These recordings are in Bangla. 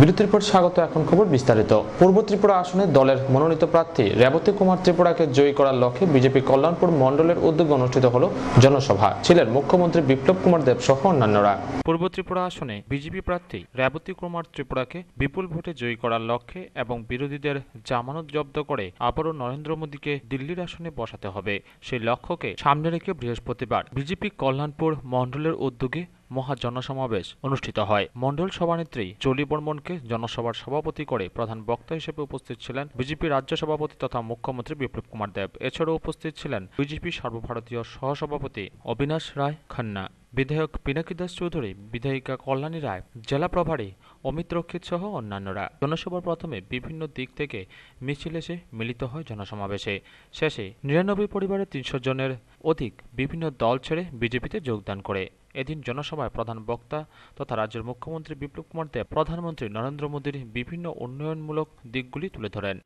বিরতির পর স্বাগত। এখন খবর বিস্তারিত। পূর্ব ত্রিপুরা আসনে দলের মনোনীত প্রার্থী রেবতী কুমার ত্রিপুরাকে জয়ী করার লক্ষ্যে বিজেপি কল্যাণপুর মণ্ডলের উদ্যোগে অনুষ্ঠিত হল জনসভা। ছিলেন মুখ্যমন্ত্রী বিপ্লব কুমার দেব সহ অন্যান্যরা। পূর্ব ত্রিপুরা আসনে বিজেপি প্রার্থী রেবতী কুমার ত্রিপুরাকে বিপুল ভোটে জয়ী করার লক্ষ্যে এবং বিরোধীদের জামানত জব্দ করে আবারও নরেন্দ্র মোদীকে দিল্লির আসনে বসাতে হবে, সেই লক্ষ্যকে সামনে রেখে বৃহস্পতিবার বিজেপি কল্যাণপুর মণ্ডলের উদ্যোগে মহা জনসমাবেশ অনুষ্ঠিত হয়। মণ্ডল সভানেত্রী জলি বর্মনকে জনসভার সভাপতি করে প্রধান বক্তা হিসেবে উপস্থিত ছিলেন বিজেপি রাজ্য সভাপতি তথা মুখ্যমন্ত্রী বিপ্লব কুমার দেব। এছাড়াও উপস্থিত ছিলেন বিজেপি সর্বভারতীয় সহসভাপতি অবিনাশ রায় খান্না, বিধায়ক পিনাকি দাস চৌধুরী, বিধায়িকা কল্যাণী রায়, জেলা প্রভারী অমিত রক্ষিত সহ অন্যান্যরা। জনসভার প্রথমে বিভিন্ন দিক থেকে মিছিল এসে মিলিত হয় জনসমাবেশে। শেষে ৯৯ পরিবারের ৩০০ জনের অধিক বিভিন্ন দল ছেড়ে বিজেপিতে যোগদান করে। এদিন জনসভায় প্রধান বক্তা তথা রাজ্যের মুখ্যমন্ত্রী বিপ্লব কুমার দেব প্রধানমন্ত্রী নরেন্দ্র মোদীর বিভিন্ন উন্নয়নমূলক দিকগুলি তুলে ধরেন।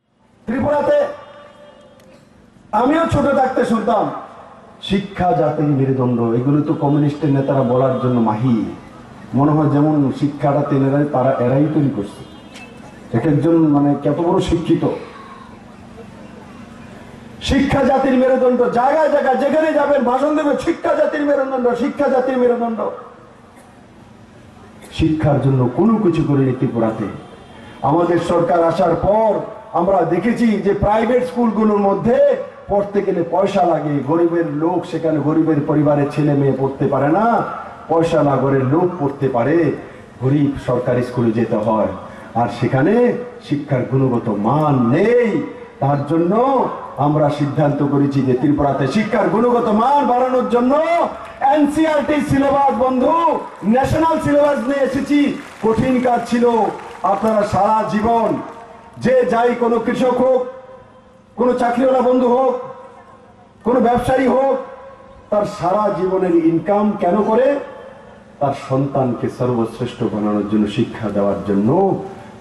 ত্রিপুরাতে আমিও ছোট থাকতে শুনতাম শিক্ষা জাতির মেরুদণ্ড, এগুলো তো কমিউনিস্টের নেতারা বলার জন্য মাহির। মনে হয় যেমন শিক্ষাটা তেনারাই তারা এরাই তৈরি করছে। এক একজন মানে কত বড় শিক্ষিত। শিক্ষা জাতির মেরুদণ্ড, জায়গায় জায়গায় যেখানে যাবেন ভাষণ দেবে শিক্ষা জাতির মেরুদণ্ড, শিক্ষা জাতির মেরুদণ্ড। শিক্ষার জন্য কোনো কিছু করেনি ত্রিপুরাতে। আমাদের সরকার আসার পর আমরা দেখেছি যে প্রাইভেট স্কুলগুলোর মধ্যে পড়তে গেলে পয়সা লাগে। গরিবের লোক সেখানে, গরিবের পরিবারের ছেলে মেয়ে পড়তে পারে না, পয়সা লাগরের লোক পড়তে পারে, গরিব সরকারি স্কুলে যেতে হয়। আর সেখানে শিক্ষার গুণগত মান নেই। তার জন্য আমরা সিদ্ধান্ত করেছি যে ত্রিপুরাতে শিক্ষার গুণগত মান বাড়ানোর জন্য এনসিইআরটি সিলেবাস বন্ধু, ন্যাশনাল সিলেবাস নিয়ে এসেছি। কঠিন কাজ ছিল। আপনারা সারা জীবন যে যাই, কোনো কৃষক হোক, কোনো চাকরিওয়ালা বন্ধু হোক, কোনো ব্যবসায়ী হোক, তার সারা জীবনের ইনকাম কেন করে? তার সন্তানকে সর্বশ্রেষ্ঠ বানানোর জন্য, শিক্ষা দেওয়ার জন্য,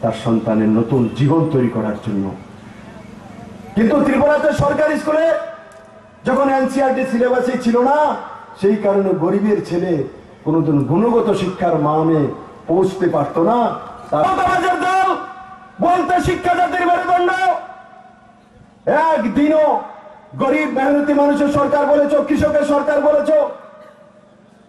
তার সন্তানের নতুন জীবন তৈরি করার জন্য। কিন্তু ত্রিপুরাতে সরকারি স্কুলে যখন এনসিইআরটি সিলেবাসে ছিল না, সেই কারণে গরিবের ছেলে কোনোদিন গুণগত শিক্ষার মানে পৌঁছতে পারত না। দল বলতে শিক্ষা জাতির মেরুদণ্ড, একদিনও গরিব মেহনতি মানুষের সরকার বলেছ, কৃষকের সরকার বলেছ,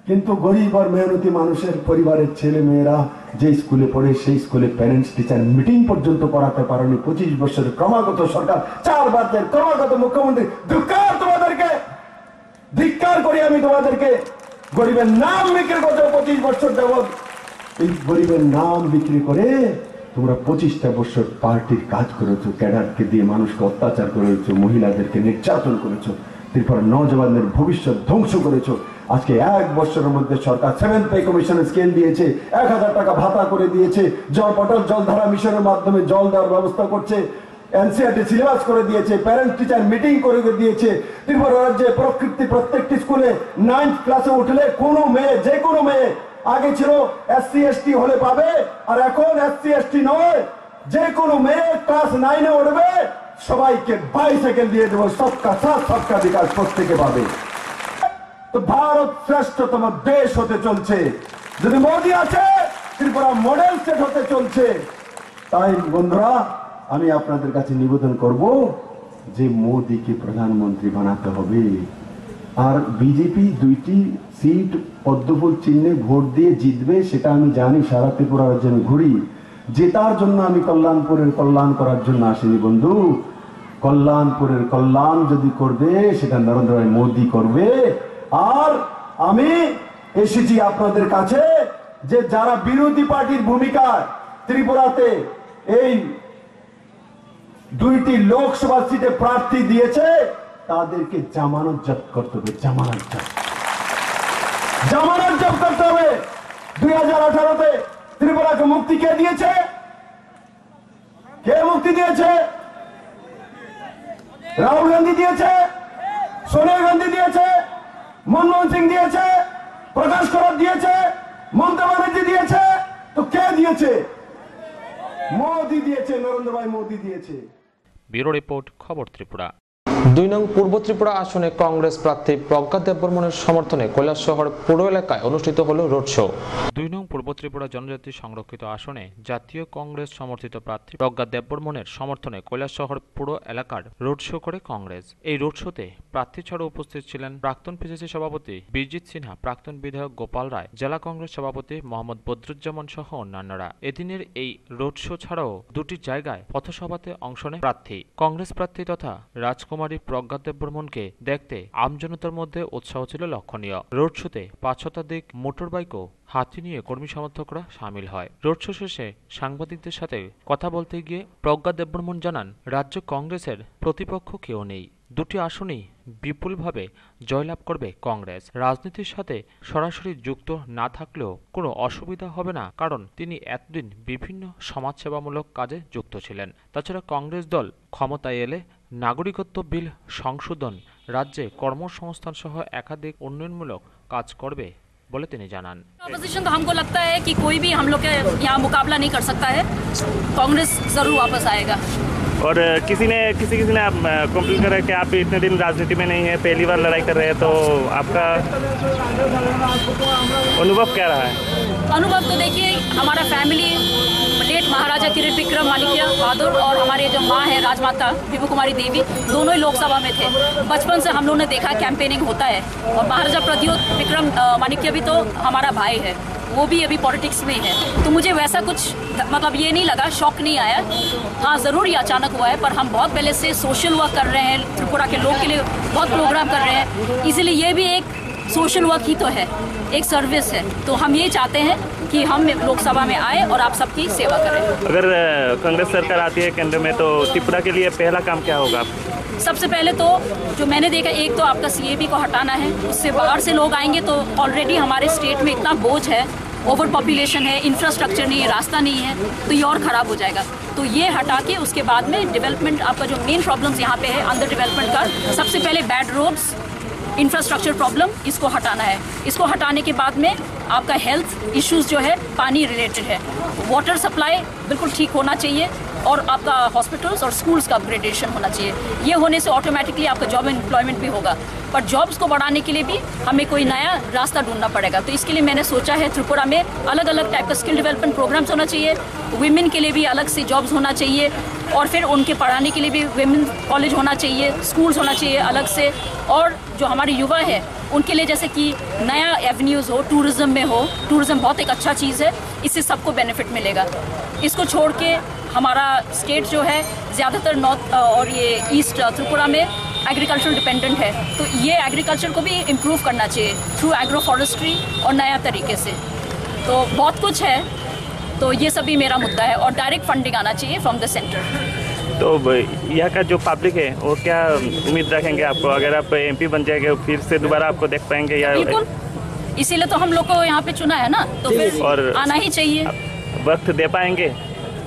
কিন্তু গরিব আর মেহনতি মানুষের পরিবারের ছেলে মেয়েরা যে স্কুলে পড়ে সেই স্কুলে প্যারেন্টস টিচার মিটিং পর্যন্ত করাতে পারেনি। 25 বছরের ক্রমাগত সরকার, 4 বারের ক্রমাগত মুখ্যমন্ত্রী, ধিক্কার তোমাদেরকে, ধিক্কার করি আমি তোমাদেরকে। গরিবের নাম বিক্রি করছো 25 বছর যাবৎ। এই গরিবের নাম বিক্রি করে তোমরা 25টা বছর পার্টির কাজ করেছো, ক্যাডারকে দিয়ে মানুষকে অত্যাচার করেছো, মহিলাদেরকে নির্যাতন করেছো, ত্রিপুরার নওজওয়ানদের ভবিষ্যৎ ধ্বংস করেছো। আজকে 1 বছরের মধ্যে সরকার 7th পে কমিশনের স্কেল দিয়েছে, 1000 টাকা ভাতা করে দিয়েছে, জলধারা মিশনের মাধ্যমে জল দেওয়ার ব্যবস্থা করছে, এনসিইআরটি সিলেবাস করে দিয়েছে, প্যারেন্ট টিচার মিটিং করে দিয়েছে। ত্রিপুরা রাজ্যে প্রত্যেকটি স্কুলে 9th ক্লাসে উঠলে কোনো মেয়ে, যে কোনো মেয়ে, আগে ছিল এসসি এসটি হলে পাবে, আর এখন এসসি এসটি নয়, যে কোনো মেয়ে ক্লাস 9-এ উঠবে, সবাইকে বাইসাইকেল দিয়ে দেবো। সবকা সাথ সবকা বিকাশ প্রত্যেকে পাবে। তো ভারত শ্রেষ্ঠতম দেশ হতে চলছে। যদি মোদী আছে, ত্রিপুরা মডেল স্টেট হতে চলছে। তাই বন্ধুরা, আমি আপনাদের কাছে নিবেদন করব যে মোদীকে প্রধানমন্ত্রী বানাতে হবে। আর বিজেপি 2টি সিট পদ্মফুল চিহ্নে ভোট দিয়ে জিতবে, সেটা আমি জানি। সারা ত্রিপুরা রাজ্যে আমি ঘুরি। জেতার জন্য আমি কল্যাণপুরের কল্যাণ করার জন্য আসিনি বন্ধু। কল্যাণপুরের কল্যাণ যদি করবে, সেটা নরেন্দ্র মোদী করবে। আর আমি এসেছি আপনাদের কাছে যে যারা বিরোধী পার্টির ভূমিকায় ত্রিপুরাতে এই 2টি লোকসভা সিটে প্রার্থী দিয়েছে, তাদেরকে জামানত জব্দ করতে হবে। জামানত জব্দ করতে হবে। 2018-তে ত্রিপুরাকে মুক্তি কে দিয়েছে? কে মুক্তি দিয়েছে? রাহুল গান্ধী দিয়েছে, সোনিয়া গান্ধী দিয়েছে, মনমোহন সিং দিয়েছে, প্রকাশ করাত দিয়েছে, মমতা ব্যানার্জি দিয়েছে। তো কে দিয়েছে? মোদী দিয়েছে, নরেন্দ্র ভাই মোদী দিয়েছে। ব্যুরো রিপোর্ট, খবর ত্রিপুরা। 2 নং পূর্ব ত্রিপুরা আসনে কংগ্রেস প্রার্থী প্রজ্ঞা দেববর্মনের সমর্থনে কৈলাসহর পুর এলাকায় অনুষ্ঠিত হলো রোড শো। 2 নং পূর্ব ত্রিপুরা জনজাতি সংরক্ষিত আসনে জাতীয় কংগ্রেস সমর্থিত প্রার্থী প্রজ্ঞা দেববর্মনের সমর্থনে কৈলাসহর পুর এলাকার রোড শো করে কংগ্রেস। এই রোড শোতে প্রার্থী ছাড়াও উপস্থিত ছিলেন প্রাক্তন পিসিসি সভাপতি বিরজিৎ সিনহা, প্রাক্তন বিধায়ক গোপাল রায়, জেলা কংগ্রেস সভাপতি মোহাম্মদ বদরুজ্জামান সহ অন্যান্যরা। এদিনের এই রোড শো ছাড়াও দুটি জায়গায় পথসভাতে অংশ নেয় প্রার্থী। কংগ্রেস প্রার্থী তথা রাজকুমারী প্রজ্ঞা দেববর্মনকে দেখতে আমজনতার মধ্যে উৎসাহ ছিল লক্ষণীয়। রোড শোতে 5 শতাধিক মোটর বাইকও হাতি নিয়ে কর্মী সমর্থকরা সামিল হয়। রোড শো শেষে সাংবাদিকদের সাথে কথা বলতে গিয়ে প্রজ্ঞা দেববর্মন জানান, রাজ্য কংগ্রেসের প্রতিপক্ষ কেউ নেই, দুটি আসনেই বিপুলভাবে জয়লাভ করবে কংগ্রেস। রাজনীতির সাথে সরাসরি যুক্ত না থাকলেও কোনো অসুবিধা হবে না, কারণ তিনি এতদিন বিভিন্ন সমাজসেবামূলক কাজে যুক্ত ছিলেন। তাছাড়া কংগ্রেস দল ক্ষমতায় এলে নাগরিকত্ব বিল সংশোধন, রাজ্যে কর্মসংস্থান সহ একাধিক উন্নয়নমূলক কাজ করবে बोले তিনি জানান। ऑपोजिशन तो हमको लगता है कि कोई भी हम लोग के यहाँ मुकाबला नहीं कर सकता है, कांग्रेस जरूर वापस आएगा। और किसी ने आप कंप्लेन करा कि आप इतने दिन राजनीति में नहीं है, पहली बार लड़ाई कर रहे हैं, तो आपका अनुभव क्या रहा है? अनुभव तो देखिए, हमारा फैमिली लेट महाराजा किरण विक्रम माणिक्य बहादुर और हमारे जो माँ है राजमाता विभू कुमारी देवी, दोनों ही लोकसभा में थे। बचपन से हम लोगों ने देखा कैंपेनिंग होता है, और महाराजा प्रद्योत विक्रम माणिक्य भी तो हमारा भाई है, वो भी अभी पॉलिटिक्स में है। तो मुझे वैसा कुछ मतलब ये नहीं लगा, शॉक नहीं आया। हाँ, ज़रूर ये अचानक हुआ है, पर हम बहुत पहले से सोशल वर्क कर रहे हैं, त्रिपुरा के लोग के लिए बहुत प्रोग्राम कर रहे हैं, इसीलिए ये भी एक सोशल वर्क ही तो है, एक सर्विस है। तो हम ये चाहते हैं कि हम लोकसभा में आए और आप सबकी सेवा करें। अगर कांग्रेस सरकार आती है केंद्र में, तो त्रिपुरा के लिए पहला काम क्या होगा? सबसे पहले तो जो मैंने देखा, एक तो आपका CAB को हटाना है, उससे बाहर से लोग आएंगे तो ऑलरेडी हमारे स्टेट में इतना बोझ है, ओवर पॉपुलेशन है, इंफ्रास्ट्रक्चर नहीं है, रास्ता नहीं है, तो ये और ख़राब हो जाएगा। तो ये हटा के उसके बाद में डेवलपमेंट, आपका जो मेन प्रॉब्लम्स यहाँ पे है अंडर डेवलपमेंट का, सबसे पहले बैड रोड्स, इंफ्रास्ट्रक्चर प्रॉब्लम, इसको हटाना है। इसको हटाने के बाद में आपका हेल्थ इश्यूज जो है पानी रिलेटेड है, वाटर सप्लाई बिल्कुल ठीक होना चाहिए, और आपका हॉस्पिटल्स और स्कूल्स का अपग्रेडेशन होना चाहिए। ये होने से ऑटोमेटिकली आपका जॉब एम्प्लॉयमेंट भी होगा, पर जॉब्स को बढ़ाने के लिए भी हमें कोई नया रास्ता ढूंढना पड़ेगा। तो इसके लिए मैंने सोचा है त्रिपुरा में अलग अलग टाइप का स्किल डेवलपमेंट प्रोग्राम्स होना चाहिए, विमेन के लिए भी अलग से जॉब्स होना चाहिए, और फिर उनके पढ़ाने के लिए भी विमेन कॉलेज होना चाहिए, स्कूल्स होना चाहिए अलग से, और जो हमारे युवा है उनके लिए जैसे कि नया एवेन्यूज़ हो, टूरिज़्म में हो, टूरिज़्म बहुत एक अच्छा चीज़ है, इससे सबको बेनिफिट मिलेगा। इसको छोड़ के हमारा स्टेट जो है ज़्यादातर नॉर्थ और ये ईस्ट त्रिपुरा में एग्रीकल्चर डिपेंडेंट है, तो ये एग्रीकल्चर को भी इम्प्रूव करना चाहिए थ्रू एग्रो फॉरेस्ट्री और नया तरीके से। तो बहुत कुछ है, तो ये सभी मेरा मुद्दा है, और डायरेक्ट फंडिंग आना चाहिए फ्रॉम द सेंटर। तो यहाँ का जो पब्लिक है वो क्या उम्मीद रखेंगे आपको? अगर आप MP बन जाएंगे, फिर से दोबारा आपको देख पाएंगे या? बिल्कुल, इसीलिए तो हम लोग को यहाँ पे चुना है ना, तो फिर और आना ही चाहिए। वक्त दे पाएंगे?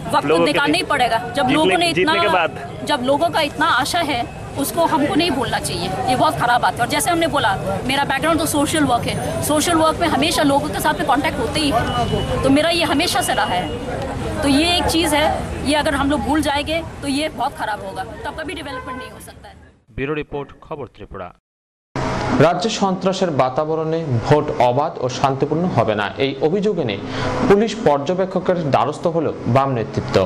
वक्त तो निकालना ही पड़ेगा, जब लोगों ने जीतने के बाद, जब लोगों का इतना आशा है, उसको हमको नहीं भूलना चाहिए। ये बहुत ख़राब बात है। और जैसे हमने बोला, मेरा बैकग्राउंड तो सोशल वर्क है, सोशल वर्क में हमेशा लोगों के साथ में कांटेक्ट होते ही है, तो मेरा ये हमेशा से रहा है। तो ये एक चीज़ है, ये अगर हम लोग भूल जाएंगे तो ये बहुत ख़राब होगा, तब कभी डेवलपमेंट नहीं हो सकता है। ব্যুরো রিপোর্ট, খবর ত্রিপুরা। রাজ্যে সন্ত্রাসের বাতাবরণে ভোট অবাধ ও শান্তিপূর্ণ হবে না, এই অভিযোগে নিয়ে পুলিশ পর্যবেক্ষকের দ্বারস্থ হল বাম নেতৃত্ব।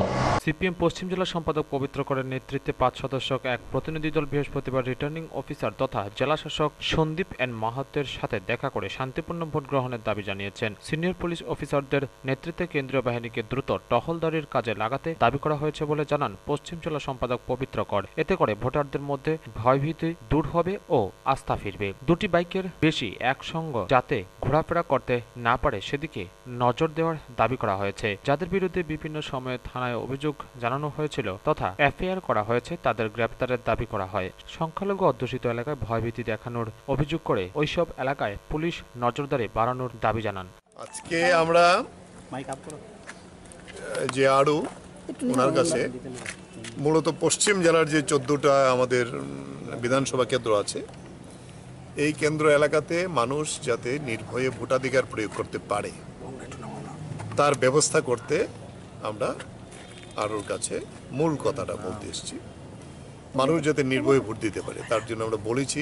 সিপিএম পশ্চিম জেলা সম্পাদক পবিত্র করের নেতৃত্বে 5 সদস্যক এক প্রতিনিধি দল বৃহস্পতিবার রিটার্নিং অফিসার তথা জেলা শাসক সন্দীপ এন মাহাতের সাথে দেখা করে শান্তিপূর্ণ ভোট গ্রহণের দাবি জানিয়েছেন। সিনিয়র পুলিশ অফিসারদের নেতৃত্বে কেন্দ্রীয় বাহিনীকে দ্রুত টহলদারির কাজে লাগাতে দাবি করা হয়েছে বলে জানান পশ্চিম জেলা সম্পাদক পবিত্র কর। এতে করে ভোটারদের মধ্যে ভয়ভীতি দূর হবে ও আস্থা ফিরবে। দুটি বাইকের বেশি একসঙ্গে যাতে ঘোরাফেরা করতে না পারে সেদিকে নজর দেওয়ার দাবি করা হয়েছে। যাদের বিরুদ্ধে বিভিন্ন সময়ে থানায় অভিযোগ জানানো হয়েছিল তথা এফআইআর করা হয়েছে তাদের গ্রেপ্তারের দাবি করা হয়। সংখ্যালঘু অধ্যুষিত এলাকায় ভয়ভীতি দেখানোর অভিযোগ করে ওইসব এলাকায় পুলিশ নজরদারি বাড়ানোর দাবি জানান। আজকে আমরা যে আরও ওনার কাছে মূলত পশ্চিম জেলার যে 14টা আমাদের বিধানসভা কেন্দ্র আছে, এই কেন্দ্র এলাকাতে মানুষ যাতে নির্ভয়ে ভোটাধিকার প্রয়োগ করতে পারে তার ব্যবস্থা করতে আমরা আরোর কাছে মূল কথাটা বলতে এসেছি। মানুষ যাতে নির্ভয়ে ভোট দিতে পারে তার জন্য আমরা বলেছি।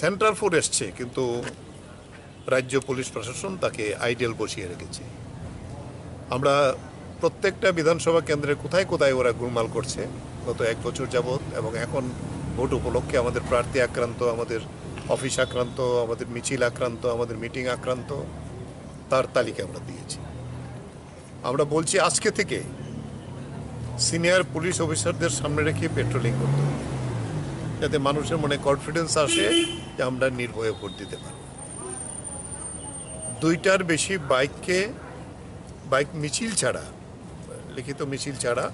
সেন্ট্রাল ফোর্স এসছে, কিন্তু রাজ্য পুলিশ প্রশাসন তাকে আইডিয়াল বসিয়ে রেখেছে। আমরা প্রত্যেকটা বিধানসভা কেন্দ্রে কোথায় কোথায় ওরা গোলমাল করছে গত 1 বছর যাবৎ, এবং এখন ভোট উপলক্ষে আমাদের প্রার্থী আক্রান্ত, আমাদের অফিস আক্রান্ত, আমাদের মিছিল আক্রান্ত, আমাদের মিটিং আক্রান্ত, তার তালিকা আমরা দিয়েছি। আমরা বলছি আজকে থেকে সিনিয়র পুলিশ অফিসারদের সামনে রেখে পেট্রোলিং করতে হবে, যাতে মানুষের মনে কনফিডেন্স আসে যে আমরা নির্ভয়ে ভোট দিতে পারব। 2টার বেশি বাইক মিছিল ছাড়া, লিখিত মিছিল ছাড়া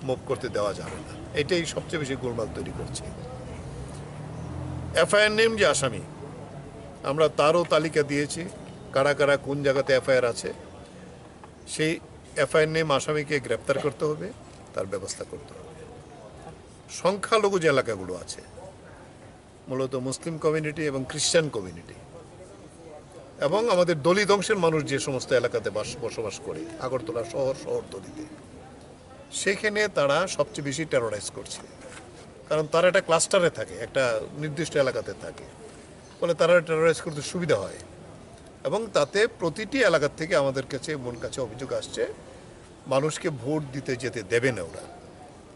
মুভ করতে দেওয়া যাবে না। এটাই সবচেয়ে বেশি গোলমাল তৈরি করছে। এফআইআর নেম যে আসামি, আমরা তারও তালিকা দিয়েছি, কারা কারা কোন জায়গাতে এফআইআর আছে। সেই এফআইআর নেম আসামিকে গ্রেপ্তার করতে হবে, তার ব্যবস্থা করতে হবে। সংখ্যালঘু যে এলাকাগুলো আছে, মূলত মুসলিম কমিউনিটি এবং খ্রিস্টান কমিউনিটি, এবং আমাদের দলিত অংশের মানুষ যে সমস্ত এলাকাতে বসবাস করে, আগরতলা শহরতলিতে, সেখানে তারা সবচেয়ে বেশি টেরোরাইজ করছে। কারণ তারা একটা ক্লাস্টারে থাকে, একটা নির্দিষ্ট এলাকাতে থাকে, ফলে তারা টেরোরাইজ করতে সুবিধা হয়। এবং তাতে প্রতিটি এলাকার থেকে আমাদের কাছে অভিযোগ আসছে, মানুষকে ভোট দিতে যেতে দেবে না, ওরা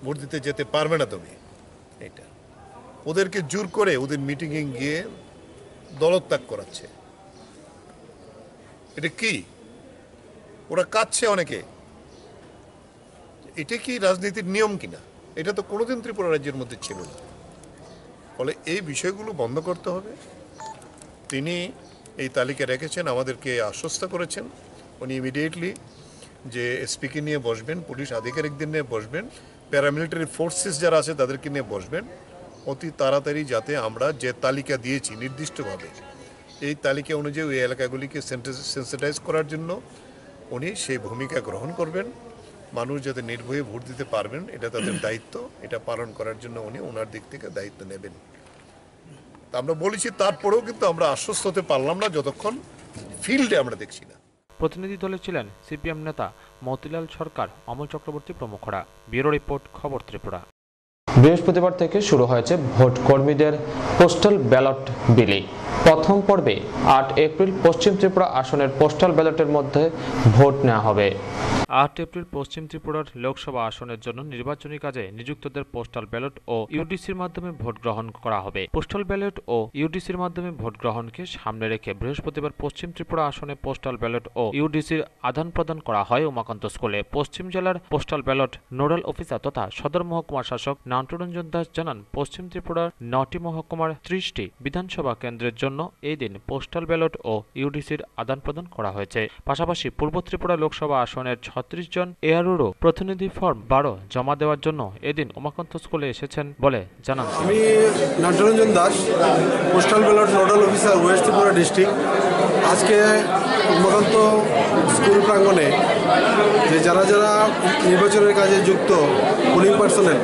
ভোট দিতে যেতে পারবে না তুমি। এটা ওদেরকে জোর করে ওদের মিটিংয়ে গিয়ে দলত্যাগ করাচ্ছে। এটা কি? ওরা কাঁদছে অনেকে। এটা কি রাজনীতির নিয়ম কিনা? এটা তো কোনোদিন ত্রিপুরা রাজ্যের মধ্যে ছিল না। ফলে এই বিষয়গুলো বন্ধ করতে হবে। তিনি এই তালিকা রেখেছেন, আমাদেরকে আশ্বস্ত করেছেন উনি ইমিডিয়েটলি যে এসপিকে নিয়ে বসবেন, পুলিশ আধিকারিকদের নিয়ে বসবেন, প্যারামিলিটারি ফোর্সেস যারা আছে তাদেরকে নিয়ে বসবেন অতি তাড়াতাড়ি, যাতে আমরা যে তালিকা দিয়েছি নির্দিষ্টভাবে, এই তালিকা অনুযায়ী ওই এলাকাগুলিকে সেন্সিটাইজ করার জন্য উনি সেই ভূমিকা গ্রহণ করবেন। মানুষ যাতে নির্ভয়ে ভোট দিতে পারবেন, এটা তাদের দায়িত্ব, এটা পালন করার জন্য উনি ওনার দিক থেকে দায়িত্ব নেবেন। তা আমরা বলেছি, তারপরেও কিন্তু আমরা আশ্বস্ত হতে পারলাম না যতক্ষণ ফিল্ডে আমরা দেখছি না। প্রতিনিধি দলে ছিলেন সিপিএম নেতা মতিলাল সরকার, অমল চক্রবর্তী প্রমুখরা। ব্যুরো রিপোর্ট, খবর ত্রিপুরা। বৃহস্পতিবার থেকে শুরু হয়েছে ভোট কর্মীদের পোস্টাল ব্যালট বিলি। প্রথম পর্বে 8 এপ্রিল পশ্চিম ত্রিপুরা আসনের পোস্টাল ব্যালটের মধ্যে ভোট নেওয়া হবে। 8 এপ্রিল পশ্চিম ত্রিপুরার লোকসভা আসনের জন্য নির্বাচনী কাজে নিযুক্তদের পোস্টাল ব্যালট ও ইউডিসির মাধ্যমে ভোট গ্রহণ করা হবে। পোস্টাল ব্যালট ও ইউডিসির মাধ্যমে ভোট গ্রহণকে সামনে রেখে বৃহস্পতিবার পশ্চিম ত্রিপুরা আসনে পোস্টাল ব্যালট ও ইউডিসির আদান প্রদান করা হয় উমাকান্ত স্কুলে। পশ্চিম জেলার পোস্টাল ব্যালট নোডাল অফিসার তথা সদর মহকুমা শাসক নান্টুরঞ্জন দাস জানান, পশ্চিম ত্রিপুরার 9টি মহকুমার 30টি বিধানসভা কেন্দ্রের জন্য এই দিন পোস্টাল ব্যালট ও ইউডিসির আদান প্রদান করা হয়েছে। পাশাপাশি পূর্ব ত্রিপুরা লোকসভা আসনের 36 জন এআরওরও প্রতিনিধি ফর্ম 12 জমা দেওয়ার জন্য এদিন উমাকান্ত স্কুলে এসেছেন বলে জানান। আমি Nanturanjan Das, postal ballot nodal officer, west Tripura district. আজকে উমাকান্ত স্কুল প্রাঙ্গণে যে যারা যারা নির্বাচনের কাজে যুক্ত পোলিং পার্সোনেল,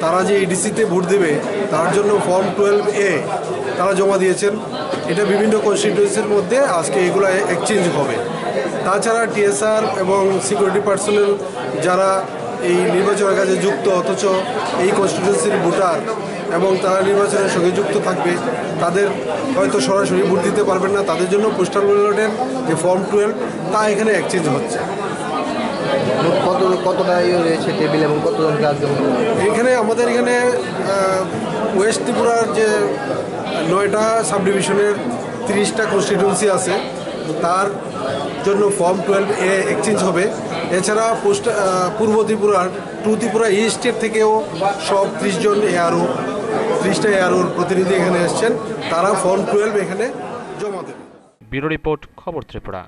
তারা যে ইডিসিতে ভোট দেবে তার জন্য ফর্ম 12A তারা জমা দিয়েছেন। এটা বিভিন্ন কনস্টিটিউয়েন্সির মধ্যে আজকে এগুলো এক্সচেঞ্জ হবে। তাছাড়া টিএসআর এবং সিকিউরিটি পার্সোনেল যারা এই নির্বাচনের কাজে যুক্ত অথচ এই কনস্টিটিউয়েন্সির ভোটার এবং তারা নির্বাচনের সঙ্গে যুক্ত থাকবে, তাদের হয়তো সরাসরি ভোট দিতে পারবেন না, তাদের জন্য পোস্টাল ব্যালটের যে ফর্ম 12 তা এখানে এক্সচেঞ্জ হচ্ছে। কতটা রয়েছে টেবিল এবং কতজনকে এখানে আমাদের এখানে ওয়েস্ট ত্রিপুরার যে 9টা সাব ডিভিশনের 30টা কনস্টিটিউয়েন্সি আছে, তার জন্য ফর্ম 12A এক্সচেঞ্জ হবে। এছাড়া পূর্ব ত্রিপুরার 2 ত্রিপুরা ইস্টের থেকেও সব 30 জন এআরও, 30টা এআরওর প্রতিনিধি এখানে এসছেন, তারা ফর্ম 12 এখানে জমা দেবে। ব্যুরো রিপোর্ট, খবর ত্রিপুরা।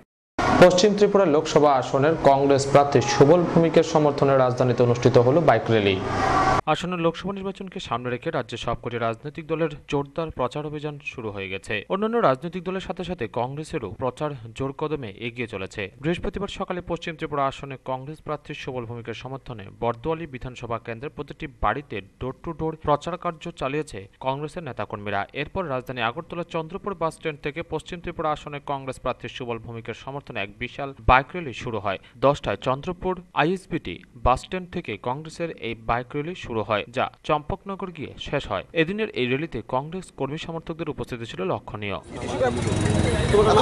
পশ্চিম ত্রিপুরা লোকসভা আসনের কংগ্রেস প্রার্থী সুবল ভৌমিকের সমর্থনে রাজধানীতে অনুষ্ঠিত হলো বাইক র্যালি। আসন্ন লোকসভা নির্বাচনকে সামনে রেখে রাজ্যের সবকটি রাজনৈতিক দলের জোরদার প্রচার অভিযান শুরু হয়ে গেছে। অন্যান্য রাজনৈতিক দলের সাথে সাথে কংগ্রেসেরও প্রচার জোর কদমে এগিয়ে চলেছে। বৃহস্পতিবার সকালে পশ্চিম ত্রিপুরা আসনে কংগ্রেস প্রার্থী সুবল ভৌমিকের সমর্থনে বর্দোয়ালি বিধানসভা কেন্দ্রের প্রতিটি বাড়িতে ডোর টু ডোর প্রচার কার্য চালিয়েছে কংগ্রেসের নেতাকর্মীরা। এরপর রাজধানী আগরতলা চন্দ্রপুর বাস স্ট্যান্ড থেকে পশ্চিম ত্রিপুরা আসনে কংগ্রেস প্রার্থী সুবল ভৌমিকের সমর্থনে এক বিশাল বাইক র্যালি শুরু হয়। 10টায় চন্দ্রপুর আইএসবিটি বাস স্ট্যান্ড থেকে কংগ্রেসের এই বাইক র্যালি শুরু শুরু হয়, যা চম্পকনগর গিয়ে শেষ হয়। এদিনের এই র্যালিতে কংগ্রেস কর্মী সমর্থকদের উপস্থিতি ছিল লক্ষণীয়।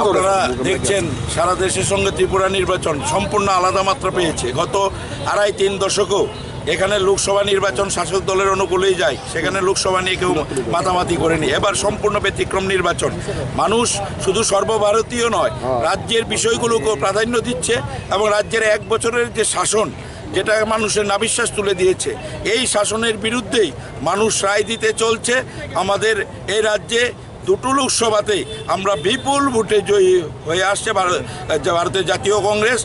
আপনারা দেখছেন সারা দেশের সঙ্গে ত্রিপুরা নির্বাচন সম্পূর্ণ আলাদা মাত্রা পেয়েছে। গত 2.5-3 দশকও এখানে লোকসভা নির্বাচন শাসক দলের অনুকূলেই যায়, সেখানে লোকসভা নিয়ে কেউ মাতামাতি করেনি। এবার সম্পূর্ণ ব্যতিক্রম নির্বাচন। মানুষ শুধু সর্বভারতীয় নয়, রাজ্যের বিষয়গুলোকেও প্রাধান্য দিচ্ছে এবং রাজ্যের 1 বছরের যে শাসন, যেটা মানুষের নাবিশ্বাস তুলে দিয়েছে, এই শাসনের বিরুদ্ধেই মানুষ রায় দিতে চলছে। আমাদের এই রাজ্যে 2টো লোকসভাতেই আমরা বিপুল ভোটে জয়ী হয়ে আসছে ভারতের জাতীয় কংগ্রেস।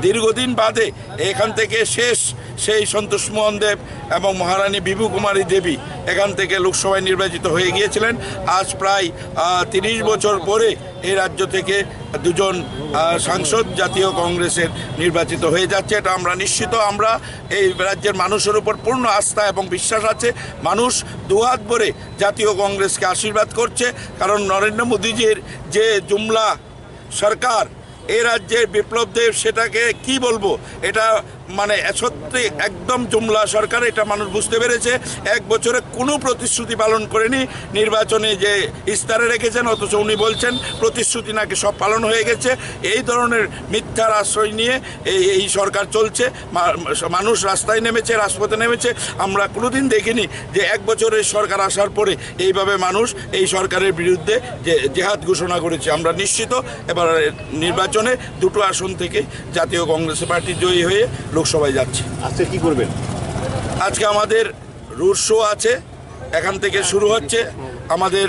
দীর্ঘদিন বাদে এখান থেকে শেষ সেই সন্তোষ মোহন দেব এবং মহারানী বিভু কুমারী দেবী এখান থেকে লোকসভায় নির্বাচিত হয়ে গিয়েছিলেন। আজ প্রায় 30 বছর পরে এই রাজ্য থেকে 2জন সাংসদ জাতীয় কংগ্রেসের নির্বাচিত হয়ে যাচ্ছে। এটা আমরা নিশ্চিত। আমরা এই রাজ্যের মানুষের উপর পূর্ণ আস্থা এবং বিশ্বাস আছে। মানুষ দুহাত ভরে জাতীয় কংগ্রেসকে আশীর্বাদ করছে, কারণ নরেন্দ্র মোদীজির যে জুমলা সরকার, এই রাজ্যের বিপ্লব দেব, সেটাকে কি বলবো, এটা মানে সত্যি একদম জুমলা সরকার, এটা মানুষ বুঝতে পেরেছে। 1 বছরে কোনো প্রতিশ্রুতি পালন করেনি। নির্বাচনে যে ইস্তারে রেখেছেন, অথচ উনি বলছেন প্রতিশ্রুতি নাকি সব পালন হয়ে গেছে। এই ধরনের মিথ্যার আশ্রয় নিয়ে এই সরকার চলছে। মানুষ রাস্তায় নেমেছে, রাজপথে নেমেছে। আমরা কোনোদিন দেখিনি যে 1 বছরের সরকার আসার পরে এইভাবে মানুষ এই সরকারের বিরুদ্ধে যে জেহাদ ঘোষণা করেছে। আমরা নিশ্চিত এবার নির্বাচনে 2টো আসন থেকে জাতীয় কংগ্রেস পার্টি জয়ী হয়ে লোকসভায় যাচ্ছে। আজকে কি করবেন? আজকে আমাদের রোড শো আছে, এখান থেকে শুরু হচ্ছে। আমাদের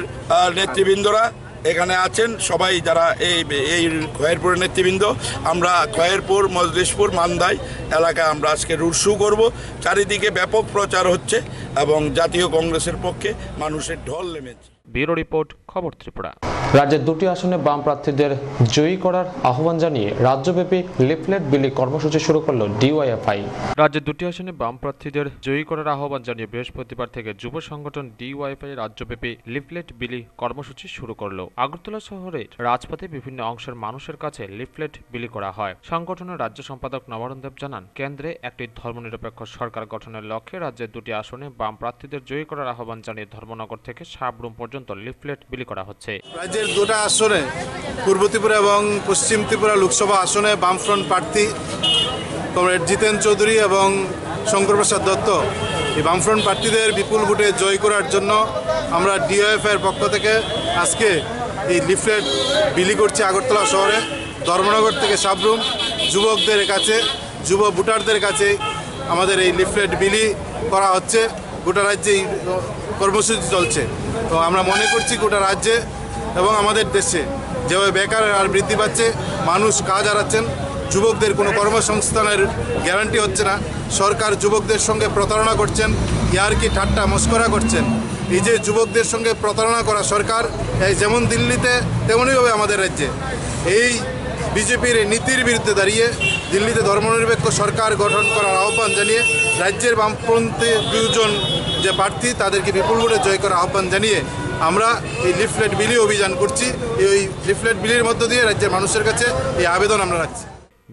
নেতৃবৃন্দরা এখানে আছেন, সবাই যারা এই খয়েরপুরের নেতৃবৃন্দ। আমরা খয়েরপুর, মজলিশপুর, মান্দাই এলাকায় আমরা আজকে রোড শো করব। চারিদিকে ব্যাপক প্রচার হচ্ছে এবং জাতীয় কংগ্রেসের পক্ষে মানুষের ঢল নেমেছে। ব্যুরো রিপোর্ট, খবর ত্রিপুরা। রাজ্যের 2টি আসনে বাম প্রার্থীদের জয়ী করার আহ্বান জানিয়ে রাজ্যব্যাপী লিফলেট বিলি কর্মসূচি শুরু করল ডিওয়াইএফআই। রাজ্যের 2টি আসনে বাম প্রার্থীদের জয়ী করার আহ্বান জানিয়ে বৃহস্পতিবার থেকে যুব সংগঠন ডিওয়াইএফআই রাজ্যব্যাপী লিফলেট বিলি কর্মসূচি শুরু করল। আগরতলা শহরের রাজপথে বিভিন্ন অংশের মানুষের কাছে লিফলেট বিলি করা হয়। সংগঠনের রাজ্য সম্পাদক নবারুণ দেব জানান, কেন্দ্রে একটি ধর্মনিরপেক্ষ সরকার গঠনের লক্ষ্যে রাজ্যের 2টি আসনে বাম প্রার্থীদের জয়ী করার আহ্বান জানিয়ে ধর্মনগর থেকে সাবরুম পর্যন্ত লিফলেট বিলি করা হচ্ছে। রাজ্যের 2টা আসনে, পূর্ব ত্রিপুরা এবং পশ্চিম ত্রিপুরা লোকসভা আসনে বামফ্রন্ট প্রার্থী কমরেড জিতেন চৌধুরী এবং শঙ্কর প্রসাদ দত্ত, এই বামফ্রন্ট প্রার্থীদের বিপুল ভোটে জয় করার জন্য আমরা ডিওএফআই এর পক্ষ থেকে আজকে এই লিফলেট বিলি করছি আগরতলা শহরে। ধর্মনগর থেকে সাবরুম যুবকদের কাছে, যুব ভোটারদের কাছে আমাদের এই লিফলেট বিলি করা হচ্ছে। গোটা রাজ্যে এই কর্মসূচি চলছে। তো আমরা মনে করছি গোটা রাজ্যে এবং আমাদের দেশে যেভাবে বেকার আর বৃদ্ধি পাচ্ছে, মানুষ কাজ হারাচ্ছেন, যুবকদের কোনো কর্মসংস্থানের গ্যারান্টি হচ্ছে না, সরকার যুবকদের সঙ্গে প্রতারণা করছেন, ইয়ার্কি ঠাট্টা মস্করা করছেন। এই যে যুবকদের সঙ্গে প্রতারণা করা সরকার, এই যেমন দিল্লিতে তেমনইভাবে আমাদের রাজ্যে এই বিজেপির নীতির বিরুদ্ধে দাঁড়িয়ে দিল্লিতে ধর্মনিরপেক্ষ সরকার গঠন করার আহ্বান জানিয়ে রাজ্যের বামপন্থী 2জন যে প্রার্থী তাদেরকে বিপুল ভোটে জয় করার আহ্বান জানিয়ে আমরা এই লিফলেট বিলি অভিযান করছি। এই লিফলেট বিলির মধ্য দিয়ে রাজ্যের মানুষের কাছে এই আবেদন আমরা রাখছি।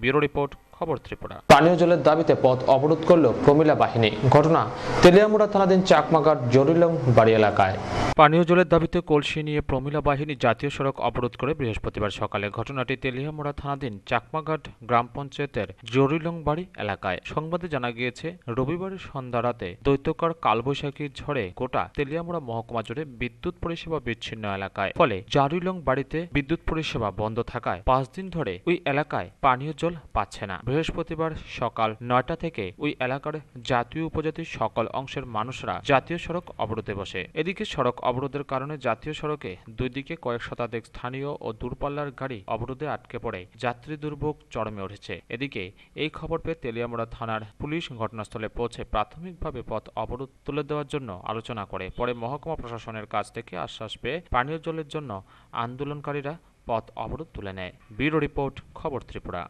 ব্যুরো রিপোর্ট, খবর ত্রিপুরা। পানীয় জলের দাবিতে পথ অবরোধ করল প্রমিলা বাহিনী। ঘটনা তেলিয়ামুড়া থানাধীন চাকমাঘাট জরিলং বাড়ি এলাকায়। পানীয় জলের দাবিতে কলসি নিয়ে প্রমিলা বাহিনী জাতীয় সড়ক অবরোধ করে বৃহস্পতিবার সকালে। ঘটনাটি তেলিয়ামুড়া থানাধীন চাকমাঘাট গ্রাম পঞ্চায়েতের জরিলং বাড়ি এলাকায়। সংবাদে জানা গিয়েছে, রবিবারের সন্ধ্যা রাতে দৈত্যকার কালবৈশাখীর ঝড়ে গোটা তেলিয়ামুড়া মহকুমা জুড়ে বিদ্যুৎ পরিষেবা বিচ্ছিন্ন এলাকায়। ফলে জরিলং বাড়িতে বিদ্যুৎ পরিষেবা বন্ধ থাকায় 5 দিন ধরে ওই এলাকায় পানীয় জল পাচ্ছে না। বৃহস্পতিবার সকাল 9টা থেকে ওই এলাকার জাতীয় উপজাতির সকল অংশের মানুষরা জাতীয় সড়ক অবরোধে বসে। এদিকে সড়ক অবরোধের কারণে জাতীয় সড়কে 2 দিকে কয়েক শতাধিক স্থানীয় ও দূরপাল্লার গাড়ি অবরোধে আটকে পড়ে যাত্রী দুর্ভোগ চরমে উঠেছে। এদিকে এই খবর পেয়ে তেলিয়ামুড়া থানার পুলিশ ঘটনাস্থলে পৌঁছে প্রাথমিকভাবে পথ অবরোধ তুলে দেওয়ার জন্য আলোচনা করে। পরে মহকুমা প্রশাসনের কাছ থেকে আশ্বাস পেয়ে পানীয় জলের জন্য আন্দোলনকারীরা পথ অবরোধ তুলে নেয়। ব্যুরো রিপোর্ট, খবর ত্রিপুরা।